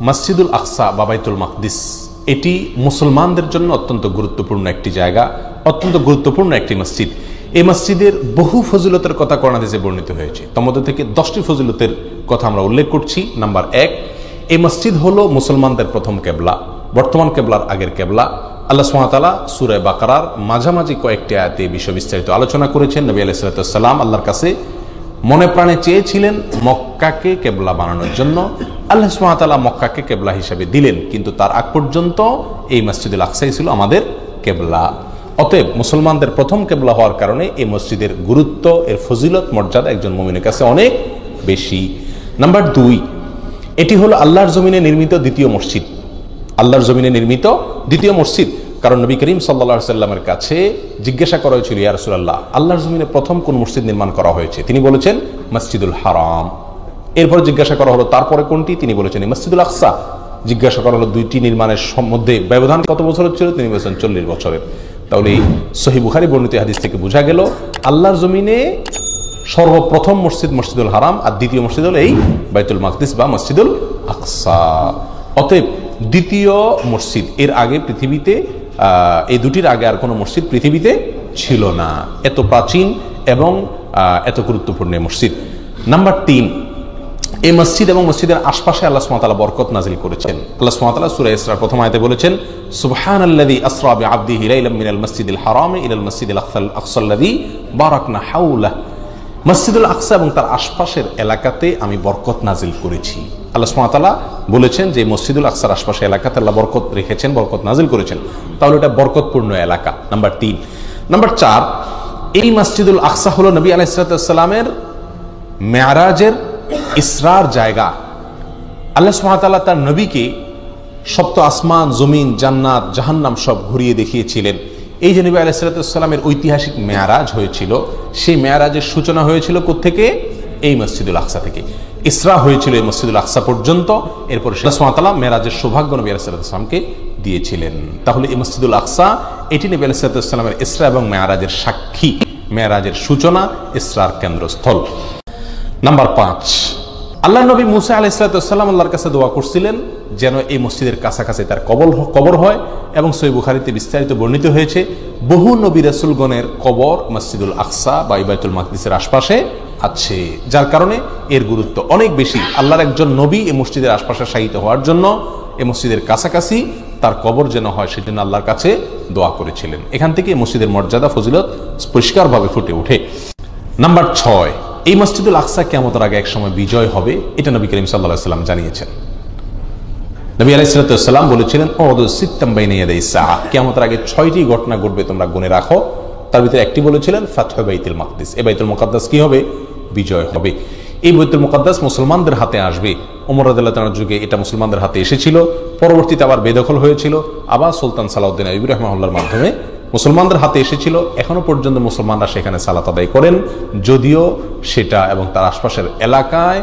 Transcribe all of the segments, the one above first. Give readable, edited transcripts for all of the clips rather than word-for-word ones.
মসজিদুল আকসা বা বাইতুল মাকদিস এটি মুসলমানদের জন্য অত্যন্ত গুরুত্বপূর্ণ একটি জায়গা, অত্যন্ত গুরুত্বপূর্ণ একটি মসজিদ। এই মসজিদের বহু ফজিলতের কথা কোরআন হাদিসে বর্ণিত হয়েছে। তার মধ্যে থেকে 10টি ফজিলতের কথা আমরা উল্লেখ করছি। নাম্বার 1, এই মসজিদ হলো মুসলমানদের প্রথম কেবলা, বর্তমান কেবলার আগের কেবলা। আল্লাহ সুবহানাহু ওয়া তাআলা সূরা বাকারার মাঝামাঝি কয়েকটি আয়াতে বিষয় বিস্তারিত আলোচনা করেছেন। নবী আলাইহিস সালাম আল্লাহর কাছে মনে প্রাণে চেয়েছিলেন মক্কাকে কেবলা বানানোর জন্য। আল্লাহ সুবহানাহু ওয়া তাআলা মক্কাকে কেবলা হিসেবে দিলেন, কিন্তু তার আগ পর্যন্ত এই মসজিদুল আকসাই ছিল আমাদের কেবলা। অতএব মুসলমানদের প্রথম কেবলা হওয়ার কারণে এই মসজিদের গুরুত্ব, এর ফজিলত, মর্যাদা একজন মুমিনের কাছে অনেক বেশি। নাম্বার 2, এটি হলো আল্লাহর জমিনে নির্মিত দ্বিতীয় মসজিদ। আল্লাহর জমিনে নির্মিত দ্বিতীয় মসজিদ, কারণ নবী করিম সাল্লাল্লাহু আলাইহি সাল্লামের কাছে জিজ্ঞাসা করা হয়েছিল, ইয়া রাসূলুল্লাহ, আল্লাহর জমিনে প্রথম কোন মসজিদ নির্মাণ করা হয়েছে? তিনি বলেছেন মসজিদুল হারাম। এরপর জিজ্ঞাসা করা হলো তারপরে কোনটি? তিনি বলেছেন মসজিদুল আকসা। জিজ্ঞাসা করা হলো দুইটি নির্মাণের মধ্যে ব্যবধান কত বছর ছিল? তিনি বলেছেন 40 বছরের। তাহলে সহিহ বুখারী বর্ণিত হাদিস থেকে বোঝা গেল আল্লাহর জমিনে সর্বপ্রথম মসজিদ মসজিদুল হারাম, আর দ্বিতীয় মসজিদ হল এই বাইতুল মাকদিস বা মসজিদুল আকসা। অতএব দ্বিতীয় মসজিদ, এর আগে পৃথিবীতে এই দুটির আগে আর কোনো মসজিদ পৃথিবীতে ছিল না। এত প্রাচীন এবং এত গুরুত্বপূর্ণ মসজিদ। নাম্বার 3, এই মসজিদ এবং মসজিদের আশপাশে আল্লাহ সুবহানাহু ওয়া তাআলা বরকত নাযিল করেছেন। আল্লাহ সুবহানাহু ওয়া তাআলা সূরা ইসরার প্রথম আয়াতে বলেছেন, সুবহানাল্লাযী আসরা বিআবদিহি লাইলাম মিনাল মাসজিদিল হারামি ইলাল মাসজিদিল আকসাল্লাযী বারাকনা হাওলাহু। মসজিদুল আকসা এবং তার আশপাশের এলাকাতে আমি বরকত নাযিল করেছি। আল্লাহ সুবহানাহু ওয়া তাআলা বলেছেন যে মসজিদুল আকসার আশপাশের এলাকাতে আল্লাহ বরকত রেখেছেন, বরকত নাযিল করেছেন, তাহলে এটা বরকতপূর্ণ এলাকা। নাম্বার 3। নাম্বার 4, এই মসজিদুল আকসা হলো নবী আলাইহিস সালামের মেরাজের, ইসরার জায়গা। আল্লাহ সুবহানাহু ওয়া তাআলা তার নবীকে সপ্ত আসমান, জমিন, জান্নাত, জাহান্নাম সব ঘুরিয়ে দেখিয়েছিলেন। এই যে নবী আলাইহিস সালামের ঐতিহাসিক মেরাজ হয়েছিল, সেই মেরাজের সূচনা হয়েছিল কোত্থেকে? এই মসজিদুল আকসা থেকে। ইসরা হয়েছিল এই মসজিদুল আকসা পর্যন্ত। এরপর আল্লাহ সুবহানাহু ওয়া তাআলা মেরাজের সৌভাগ্য নবী আলাইহিস সালামকে দিয়েছিলেন। তাহলে এই মসজিদুল আকসা এটি নবী আলাইহিস সালামের ইসরা এবং মেরাজের সাক্ষী, মেরাজের সূচনা, ইসরার কেন্দ্রস্থল। নাম্বার 5, আল্লাহ নবী মুসা আলাইহিস সালাম আল্লাহর কাছে দোয়া করছিলেন যেন এই মসজিদের কাছাকাছি তার কবর হয়, এবং সহিহ বুখারীতে বিস্তারিত বর্ণিত হয়েছে বহু নবী রাসূলগণের কবর মসজিদুল আকসা বা বাইতুল মাকদিসের আশপাশে আছে, যার কারণে এর গুরুত্ব অনেক বেশি। আল্লাহর একজন নবী এই মসজিদের আশপাশে শায়িত হওয়ার জন্য, এই মসজিদের কাছাকাছি তার কবর যেন হয় সেজন্য আল্লাহর কাছে দোয়া করেছিলেন। এখান থেকে এই মসজিদের মর্যাদা, ফজিলত পরিষ্কারভাবে ফুটে ওঠে। নাম্বার 6, এই মসজিদুল আকসা কিয়ামতের আগে এক সময় বিজয় হবে, এটা নবী করিম সাল্লাল্লাহু আলাইহি ওয়াসাল্লাম জানিয়েছেন। নবী আলাইহিস সালাম বলেছিলেন, ওয়াদু সিত্তাম বাইনা ইয়াদাই সাআ, কিয়ামতের আগে 6টি ঘটনা ঘটবে, তোমরা গুনে রাখো। তার ভিতরে একটি বলেছিলেন ফাতহু বাইতুল মাকদিস, এই বাইতুল মুকাদ্দাস কি হবে? বিজয় হবে। এই বাইতুল মুকাদ্দাস মুসলমানদের হাতে আসবে। ওমর রাদিয়াল্লাহু তাআলার যুগে এটা মুসলমানদের হাতে এসেছিল, পরবর্তীতে আবার বেদখল হয়েছিল, আবার সুলতান সালাউদ্দিন আইয়ুবী রাহিমাহুল্লাহর মাধ্যমে মুসলমানদের হাতে এসেছিল। এখনো পর্যন্ত মুসলমানরা সেখানে সালাত আদায় করেন, যদিও সেটা এবং তার আশপাশের এলাকায়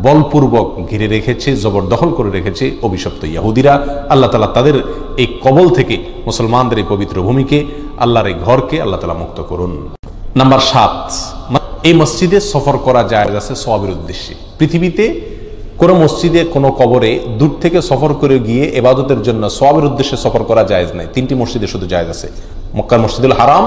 বলপূর্বক ঘিরে রেখেছে, জবরদখল করে রেখেছে অভিশপ্ত ইহুদিরা। আল্লাহ তাআলা তাদের এই কবল থেকে মুসলমানদের এই পবিত্র ভূমিকে, আল্লাহর এই ঘরকে আল্লাহ তাআলা মুক্ত করুন। নাম্বার 7, এই মসজিদে সফর করা জায়েজ আছে সওয়াবের উদ্দেশ্যে। পৃথিবীতে কোনো মসজিদে, কোনো কবরে দূর থেকে সফর করে গিয়ে ইবাদতের জন্য সওয়াবের উদ্দেশ্যে সফর করা জায়েজ নাই। 3টি মসজিদে শুধু জায়েজ আছে, মক্কার মসজিদুল হারাম,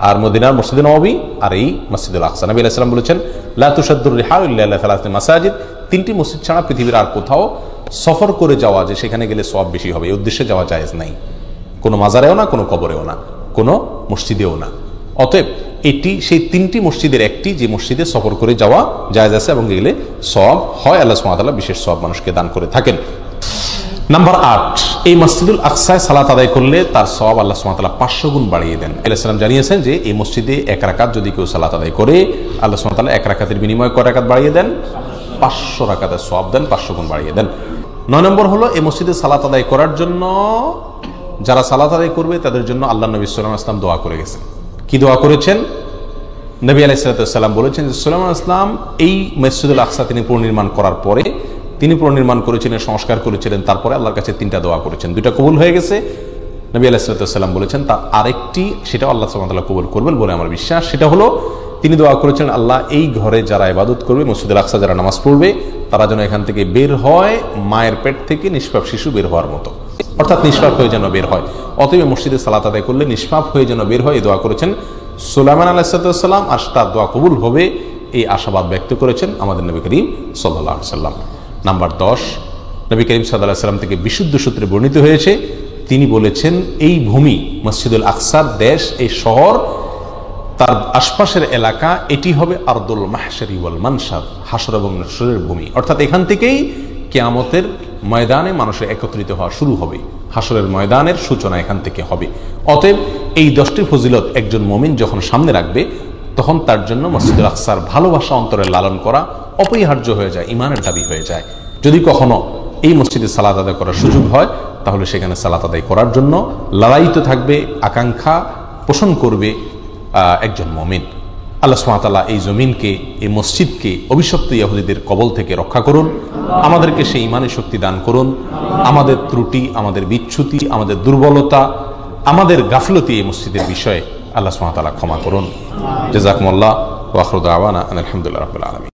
আর মদিনার মসজিদে নববী, আর এই মসজিদুল আকসা। নবী আলাইহিস সালাম বলেছেন, লা তুশাদ্দুর রিহাল ইল্লা ইলা সালাসি মাসাজিদ, 3টি মসজিদ ছাড়া পৃথিবীর আর কোথাও সফর করে যাওয়া, যে সেখানে গেলে সওয়াব বেশি হবে, এই উদ্দেশ্যে যাওয়া জায়েজ নাই। কোনো মাজারেও না, কোনো কবরেও না, কোনো মসজিদেও না। অতএব এটি সেই 3টি মসজিদের একটি, যে মসজিদে সফর করে যাওয়া জায়েজ আছে এবং গেলে সওয়াব হয়। আল্লাহ সুবহানাহু ওয়া তাআলা বিশেষ সওয়াব মানুষকে দান করে থাকেন। নাম্বার 8, এই মসজিদুল আকসায় সালাত আদায় করলে তার সওয়াব আল্লাহ সুবহানাহু ওয়া তাআলা 500 গুণ বাড়িয়ে দেন। আলাইহিস সালাম জানিয়েছেন যে এই মসজিদে 1 রাকাত যদি কেউ সালাত আদায় করে, আল্লাহ সুবহানাহু ওয়া তাআলা 1 রাকাতের বিনিময়ে কয় রাকাত বাড়িয়ে দেন? 500 রাকাতের সওয়াব দেন, 500 গুণ বাড়িয়ে দেন। 9 নম্বর হলো, এই মসজিদে সালাত আদায় করার জন্য, যারা সালাত আদায় করবে তাদের জন্য আল্লাহ নবী সাল্লাল্লাহু আলাইহি ওয়াসাল্লাম দোয়া করে গেছেন। কি দোয়া করেছেন? নবী আলাইহিস সালাম বলেছেন যে সুলাইমান আলাইহিস সালাম এই মসজিদুল আকসা তিনি পুনর্নির্মাণ করার পরে, তিনি পুনর্নির্মাণ করেছিলেন, সংস্কার করেছিলেন, তারপরে আল্লাহর কাছে 3টা দোয়া করেছেন, 2টা কবুল হয়ে গেছে। নবী আলাইহিস সালাম বলেছেন তার আরেকটি, সেটাও আল্লাহ সুবহানাহু ওয়া তাআলা কবুল করবেন বলে আমার বিশ্বাস। সেটা হলো তিনি দোয়া করেছেন, আল্লাহ এই ঘরে যারা ইবাদত করবে, মসজিদুল আকসা যারা নামাজ পড়বে, তারা যেন এখান থেকে বের হয় মায়ের পেট থেকে নিষ্পাপ শিশু বের হওয়ার মতো, অর্থাৎ নিষ্পাপ হয়ে যেন বের হয়। অতএব মসজিদে সালাত আদায় করলে নিষ্পাপ হয়ে যেন বের হয়, এই দোয়া করেছেন সুলাইমান আলাইহিস সালাম। আর তার দোয়া কবুল হবে এই আশাবাদ ব্যক্ত করেছেন আমাদের নবী করিম সাল্লাল্লাহু আলাইহি সাল্লাম। নাম্বার 10, নবী করিম সাল্লাল্লাহু আলাইহি সাল্লাম থেকে বিশুদ্ধ সূত্রে বর্ণিত হয়েছে, তিনি বলেছেন এই ভূমি মসজিদুল আকসার দেশ, এই শহর, তার আশপাশের এলাকা, এটি হবে আরদুল মাহশারি ওয়াল মানশার, হাসর এবং নসরের ভূমি। অর্থাৎ এখান থেকেই কিয়ামতের ময়দানে মানুষের একত্রিত হওয়া শুরু হবে, হাসরের ময়দানের সূচনা এখান থেকে হবে। অতএব এই 10টি ফজিলত একজন মুমিন যখন সামনে রাখবে, তখন তার জন্য মসজিদুল আকসার ভালোবাসা অন্তরে লালন করা অপরিহার্য হয়ে যায়, ইমানের দাবি হয়ে যায়। যদি কখনো এই মসজিদে সালাত আদায় করার সুযোগ হয়, তাহলে সেখানে সালাত আদায় করার জন্য লালায়িত থাকবে, আকাঙ্ক্ষা পোষণ করবে একজন মুমিন। আল্লাহ সুবহানাহু ওয়া তাআলা এই জমিনকে, এই মসজিদকে অভিশপ্ত ইহুদীদের কবল থেকে রক্ষা করুন, আমাদেরকে সেই ইমানের শক্তি দান করুন, আমাদের ত্রুটি, আমাদের বিচ্যুতি, আমাদের দুর্বলতা, আমাদের গাফলতি এই মসজিদের বিষয়ে আল্লাহ সুবহানাহু ওয়া তাআলা ক্ষমা করুন। জাযাকুমুল্লাহ ওয়া আখিরু দাওয়ানা আলহামদুলিল্লাহি রাব্বিল আলামিন।